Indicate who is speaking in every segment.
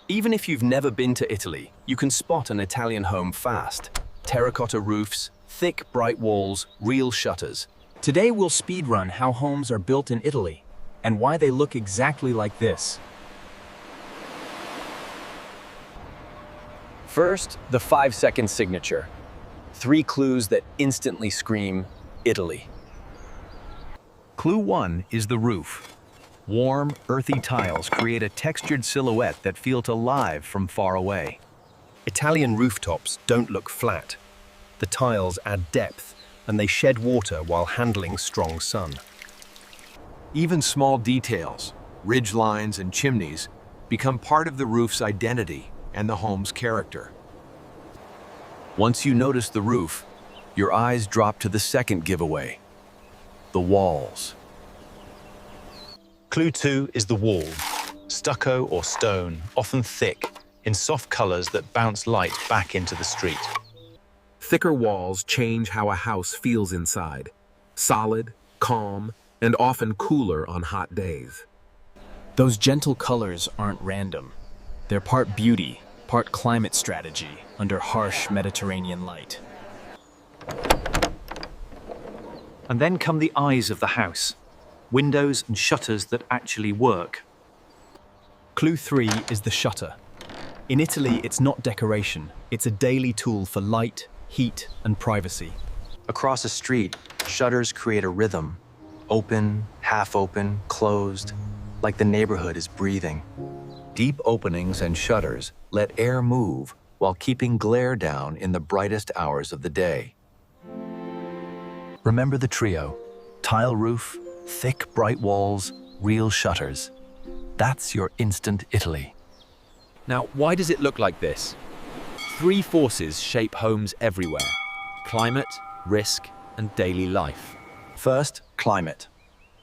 Speaker 1: Even if you've never been to Italy, you can spot an Italian home fast. Terracotta roofs, thick, bright walls, real shutters.
Speaker 2: Today we'll speedrun how homes are built in Italy and why they look exactly like this.
Speaker 1: First, the 5-second signature. 3 clues that instantly scream Italy.
Speaker 3: Clue 1 is the roof. Warm, earthy tiles create a textured silhouette that feels alive from far away.
Speaker 4: Italian rooftops don't look flat. The tiles add depth, and they shed water while handling strong sun.
Speaker 5: Even small details, ridge lines and chimneys, become part of the roof's identity and the home's character.
Speaker 1: Once you notice the roof, your eyes drop to the second giveaway, the walls.
Speaker 6: Clue 2 is the wall. Stucco or stone, often thick, in soft colors that bounce light back into the street.
Speaker 7: Thicker walls change how a house feels inside. Solid, calm, and often cooler on hot days.
Speaker 2: Those gentle colors aren't random. They're part beauty, part climate strategy under harsh Mediterranean light.
Speaker 8: And then come the eyes of the house. Windows and shutters that actually work.
Speaker 2: Clue 3 is the shutter. In Italy, it's not decoration. It's a daily tool for light, heat, and privacy.
Speaker 9: Across a street, shutters create a rhythm. Open, half open, closed, like the neighborhood is breathing.
Speaker 3: Deep openings and shutters let air move while keeping glare down in the brightest hours of the day. Remember the trio: tile roof, thick, bright walls, real shutters. That's your instant Italy.
Speaker 1: Now, why does it look like this? 3 forces shape homes everywhere: climate, risk, and daily life.
Speaker 3: First, climate.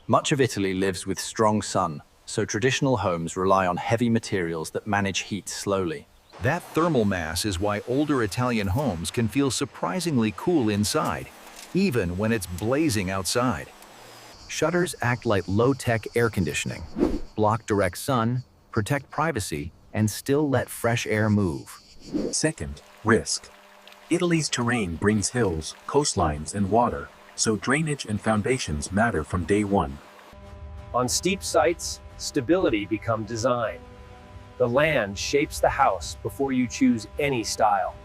Speaker 3: Much of Italy lives with strong sun, so traditional homes rely on heavy materials that manage heat slowly.
Speaker 5: That thermal mass is why older Italian homes can feel surprisingly cool inside, even when it's blazing outside.
Speaker 3: Shutters act like low-tech air conditioning, block direct sun, protect privacy, and still let fresh air move.
Speaker 10: Second, risk. Italy's terrain brings hills, coastlines, and water, so drainage and foundations matter from day one.
Speaker 11: On steep sites, stability becomes design. The land shapes the house before you choose any style.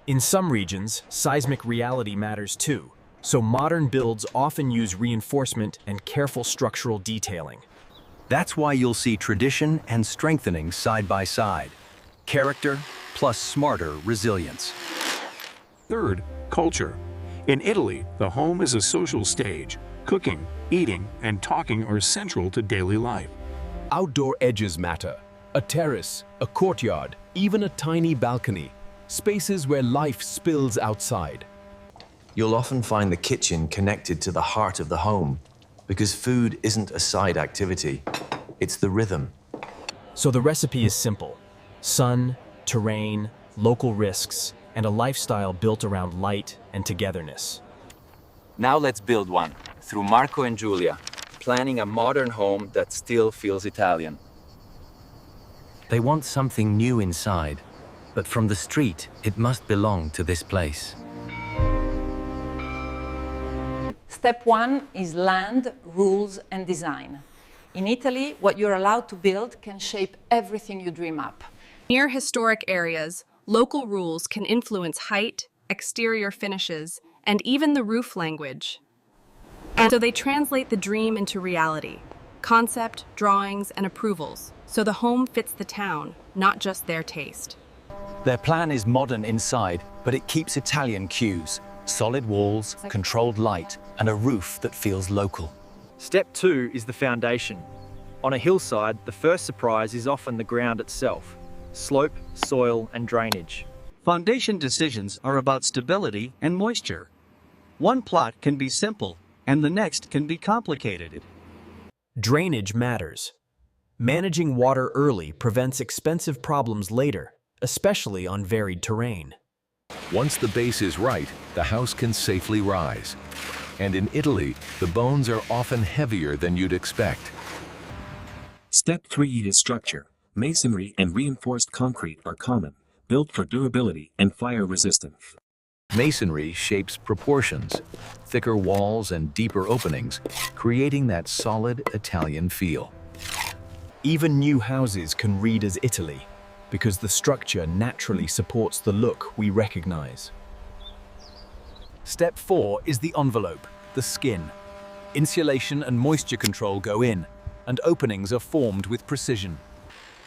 Speaker 2: In some regions, seismic reality matters too, so modern builds often use reinforcement and careful structural detailing.
Speaker 3: That's why you'll see tradition and strengthening side by side. Character plus smarter resilience.
Speaker 12: Third, culture. In Italy, the home is a social stage. Cooking, eating, and talking are central to daily life.
Speaker 7: Outdoor edges matter. A terrace, a courtyard, even a tiny balcony. Spaces where life spills outside.
Speaker 9: You'll often find the kitchen connected to the heart of the home, because food isn't a side activity, it's the rhythm.
Speaker 2: So the recipe is simple: sun, terrain, local risks, and a lifestyle built around light and togetherness.
Speaker 1: Now let's build one, through Marco and Giulia, planning a modern home that still feels Italian.
Speaker 3: They want something new inside, but from the street, it must belong to this place.
Speaker 13: Step 1 is land, rules, and design. In Italy, what you're allowed to build can shape everything you dream up.
Speaker 14: Near historic areas, local rules can influence height, exterior finishes, and even the roof language. And so they translate the dream into reality: concept, drawings, and approvals, so the home fits the town, not just their taste.
Speaker 3: Their plan is modern inside, but it keeps Italian cues: solid walls, controlled light, and a roof that feels local.
Speaker 8: Step 2 is the foundation. On a hillside, the first surprise is often the ground itself: slope, soil, and drainage.
Speaker 15: Foundation decisions are about stability and moisture. One plot can be simple, and the next can be complicated.
Speaker 2: Drainage matters. Managing water early prevents expensive problems later, especially on varied terrain.
Speaker 5: Once the base is right, the house can safely rise. And in Italy, the bones are often heavier than you'd expect.
Speaker 10: Step 3 is structure. Masonry and reinforced concrete are common, built for durability and fire resistance.
Speaker 3: Masonry shapes proportions, thicker walls and deeper openings, creating that solid Italian feel.
Speaker 2: Even new houses can read as Italy, because the structure naturally supports the look we recognize. Step 4 is the envelope, the skin. Insulation and moisture control go in, and openings are formed with precision.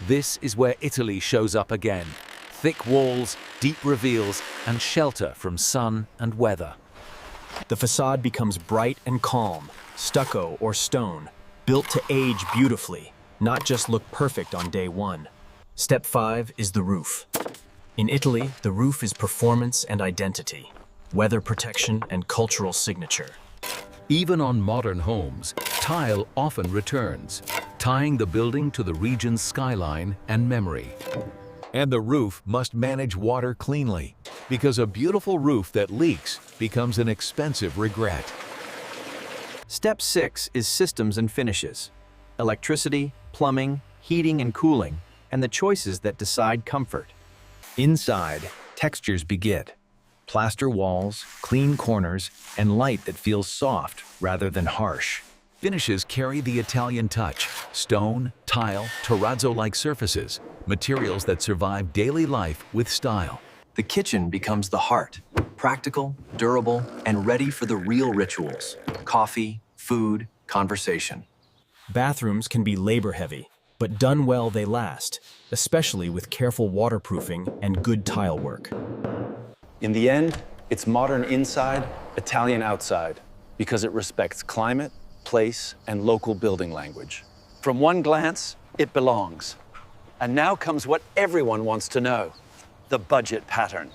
Speaker 1: This is where Italy shows up again. Thick walls, deep reveals, and shelter from sun and weather.
Speaker 2: The facade becomes bright and calm, stucco or stone, built to age beautifully, not just look perfect on day one. Step 5 is the roof. In Italy, the roof is performance and identity, weather protection and cultural signature.
Speaker 7: Even on modern homes, tile often returns, tying the building to the region's skyline and memory.
Speaker 3: And the roof must manage water cleanly, because a beautiful roof that leaks becomes an expensive regret.
Speaker 4: Step 6 is systems and finishes. Electricity, plumbing, heating and cooling, and the choices that decide comfort. Inside, textures begin. Plaster walls, clean corners, and light that feels soft rather than harsh.
Speaker 3: Finishes carry the Italian touch: stone, tile, terrazzo-like surfaces, materials that survive daily life with style.
Speaker 9: The kitchen becomes the heart, practical, durable, and ready for the real rituals: coffee, food, conversation.
Speaker 2: Bathrooms can be labor-heavy, but done well they last, especially with careful waterproofing and good tile work.
Speaker 16: In the end, it's modern inside, Italian outside, because it respects climate, place, and local building language. From one glance, it belongs. And now comes what everyone wants to know: the budget pattern.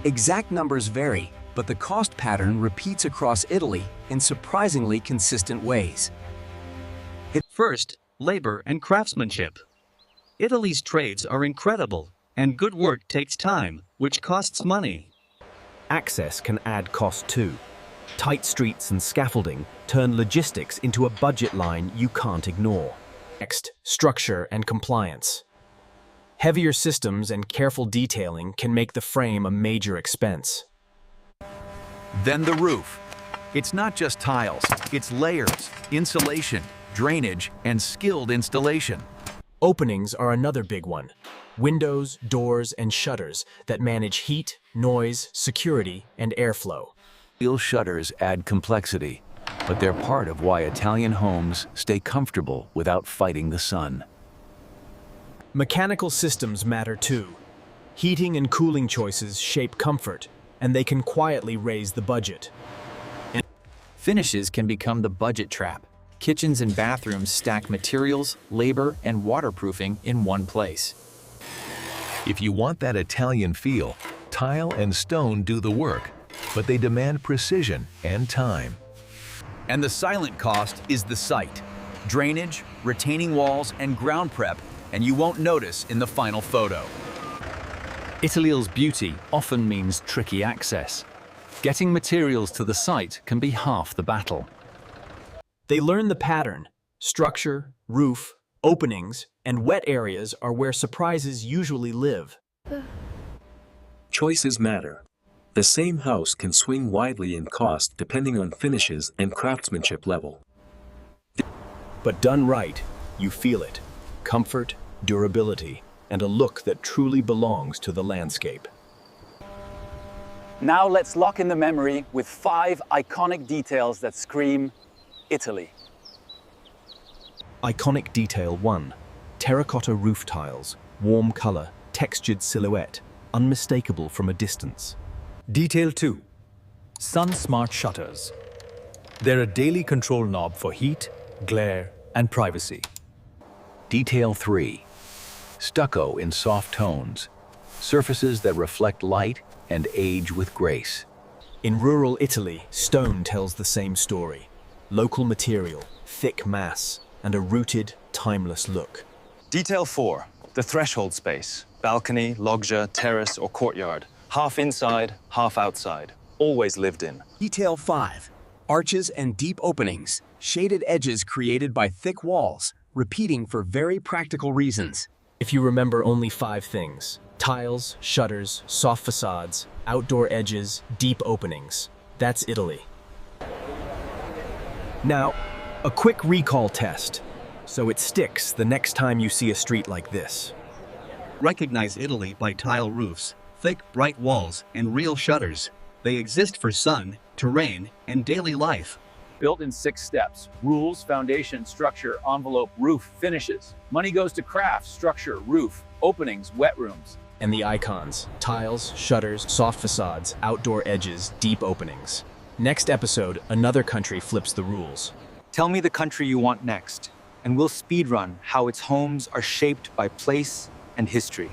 Speaker 17: Exact numbers vary, but the cost pattern repeats across Italy in surprisingly consistent ways.
Speaker 15: First, labor and craftsmanship. Italy's trades are incredible, and good work takes time, which costs money.
Speaker 2: Access can add cost too. Tight streets and scaffolding turn logistics into a budget line you can't ignore. Next, structure and compliance. Heavier systems and careful detailing can make the frame a major expense.
Speaker 3: Then the roof. It's not just tiles, it's layers, insulation, drainage, and skilled installation.
Speaker 2: Openings are another big one. Windows, doors, and shutters that manage heat, noise, security, and airflow.
Speaker 3: Steel shutters add complexity, but they're part of why Italian homes stay comfortable without fighting the sun.
Speaker 2: Mechanical systems matter too. Heating and cooling choices shape comfort, and they can quietly raise the budget.
Speaker 18: Finishes can become the budget trap. Kitchens and bathrooms stack materials, labor, and waterproofing in one place.
Speaker 3: If you want that Italian feel, tile and stone do the work, but they demand precision and time.
Speaker 1: And the silent cost is the site. Drainage, retaining walls, and ground prep, and you won't notice in the final photo. Italy's beauty often means tricky access. Getting materials to the site can be half the battle.
Speaker 2: They learn the pattern. Structure, roof, openings, and wet areas are where surprises usually live.
Speaker 10: Choices matter. The same house can swing widely in cost depending on finishes and craftsmanship level.
Speaker 2: But done right, you feel it. Comfort, durability, and a look that truly belongs to the landscape.
Speaker 16: Now let's lock in the memory with 5 iconic details that scream Italy.
Speaker 2: Iconic detail 1. Terracotta roof tiles, warm color, textured silhouette, unmistakable from a distance.
Speaker 19: Detail 2. Sun-smart shutters. They're a daily control knob for heat, glare, and privacy.
Speaker 3: Detail 3. Stucco in soft tones, surfaces that reflect light and age with grace.
Speaker 2: In rural Italy, stone tells the same story. Local material, thick mass, and a rooted, timeless look.
Speaker 16: Detail 4. The threshold space. Balcony, loggia, terrace, or courtyard. Half inside, half outside. Always lived in.
Speaker 17: Detail 5. Arches and deep openings. Shaded edges created by thick walls. repeating for very practical reasons.
Speaker 2: If you remember only 5 things: tiles, shutters, soft facades, outdoor edges, deep openings, that's Italy. Now, a quick recall test, so it sticks the next time you see a street like this.
Speaker 15: Recognize Italy by tile roofs, thick, bright walls, and real shutters. They exist for sun, terrain, and daily life.
Speaker 1: Built in 6 steps: rules, foundation, structure, envelope, roof, finishes. Money goes to crafts, structure, roof, openings, wet rooms.
Speaker 2: And the icons: tiles, shutters, soft facades, outdoor edges, deep openings. Next episode, another country flips the rules.
Speaker 8: Tell me the country you want next, and we'll speedrun how its homes are shaped by place and history.